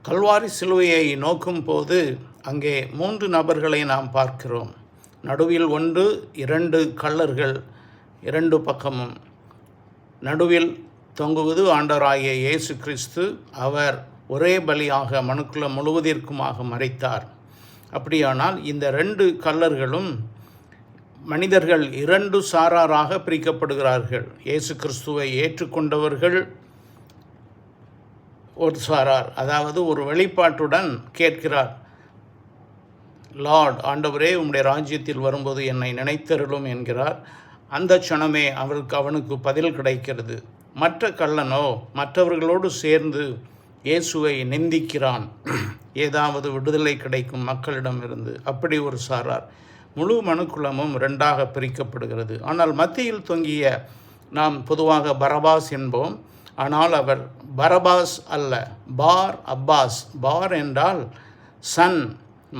கல்வாரி சிலுவையை நோக்கும் போது அங்கே 3 நபர்களை நாம் பார்க்கிறோம். நடுவில் 1, 2 கள்ளர்கள் 2 பக்கமும். நடுவில் தொங்குவது ஆண்டவராகிய இயேசு கிறிஸ்து. அவர் ஒரே பலியாக மனுக்குலம் முழுவதற்குமாக மரித்தார். அப்படியானால் இந்த 2 கள்ளர்களும் மனிதர்கள் 2 சாராராக பிரிக்கப்படுகிறார்கள். இயேசு கிறிஸ்துவை ஏற்றுக்கொண்டவர்கள் ஒரு சாரார், அதாவது ஒரு வெளிப்பாட்டுடன் கேட்கிறார், லார்ட் ஆண்டவரே உம்முடைய ராஜ்யத்தில் வரும்போது என்னை நினைத்தருளும் என்கிறார். அந்த க்ஷணமே அவனுக்கு பதில் கிடைக்கிறது. மற்ற கள்ளனோ மற்றவர்களோடு சேர்ந்து இயேசுவை நிந்திக்கிறான், ஏதாவது விடுதலை கிடைக்கும் மக்களிடமிருந்து. அப்படி ஒரு சாரார். முழு மனுக்குலமும் 2ஆக பிரிக்கப்படுகிறது. ஆனால் மத்தியில் தொங்கிய நாம் பொதுவாக பரபாஸ் என்போம். ஆனால் அவர் பரபாஸ் அல்ல, பார் அப்பாஸ். பார் என்றால் சன்,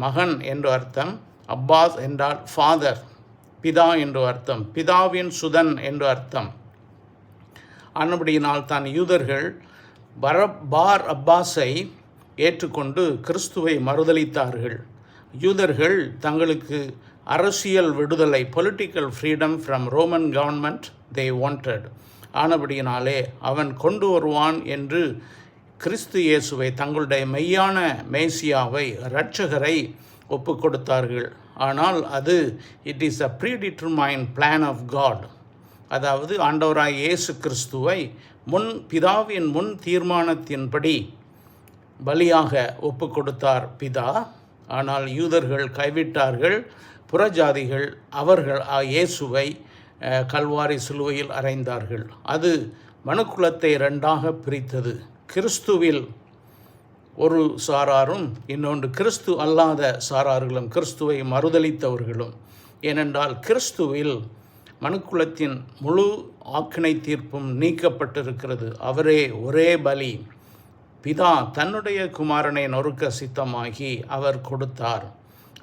மகன் என்று அர்த்தம். அப்பாஸ் என்றால் ஃபாதர், பிதா என்று அர்த்தம். பிதாவின் சுதன் என்று அர்த்தம். ஆனபடியினால் தான் யூதர்கள் பார் அப்பாஸை ஏற்றுக்கொண்டு கிறிஸ்துவை மறுதலித்தார்கள். யூதர்கள் தங்களுக்கு அரசியல் விடுதலை, political freedom from Roman government they wanted. ஆனபடியினாலே அவன் கொண்டு வருவான் என்று கிறிஸ்து இயேசுவை, தங்களுடைய மெய்யான மேசியாவை, இரட்சகரை ஒப்பு கொடுத்தார்கள். ஆனால் அது it is a predetermined plan of God. அதாவது ஆண்டவராய் இயேசு கிறிஸ்துவை பிதாவின் முன் தீர்மானத்தின்படி பலியாக ஒப்பு கொடுத்தார் பிதா. ஆனால் யூதர்கள் கைவிட்டார்கள். புறஜாதிகள் அவர்கள் இயேசுவை கல்வாரி சிலுவையில் அறைந்தார்கள். அது மனுக்குலத்தை 2ஆக பிரித்தது. கிறிஸ்துவில் ஒரு சாராரும் இன்னொன்று கிறிஸ்து அல்லாத சாரார்களும், கிறிஸ்துவை மறுதலித்தவர்களும். ஏனென்றால் கிறிஸ்துவில் மனுக்குலத்தின் முழு ஆக்கினை தீர்ப்பும் நீக்கப்பட்டிருக்கிறது. அவரே ஒரே பலி. பிதா தன்னுடைய குமாரனை நொறுக்க சித்தமாகி அவர் கொடுத்தார்.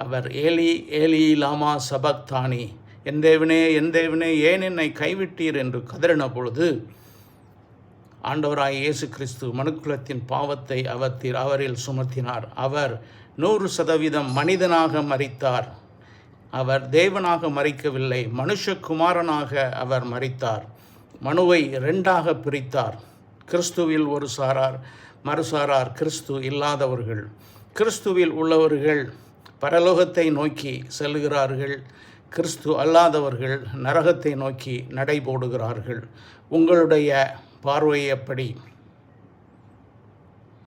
அவர் ஏலி ஏலி லாமா சபக்தானி, என் தேவனே என் தேவனே ஏன் என்னை கைவிட்டீர் என்று கதறின பொழுது ஆண்டவராய் இயேசு கிறிஸ்து மனுக்குலத்தின் பாவத்தை அவரில் சுமத்தினார். அவர் 100% மனிதனாக மரித்தார். அவர் தேவனாக மரிக்கவில்லை, மனுஷகுமாரனாக அவர் மரித்தார். மனுவை 2ஆக பிரித்தார். கிறிஸ்துவில் ஒரு சாரார், மறுசாரார் கிறிஸ்து இல்லாதவர்கள். கிறிஸ்துவில் உள்ளவர்கள் பரலோகத்தை நோக்கி செல்கிறார்கள். கிறிஸ்து அல்லாதவர்கள் நரகத்தை நோக்கி நடைபோடுகிறார்கள். உங்களுடைய பார்வை எப்படி?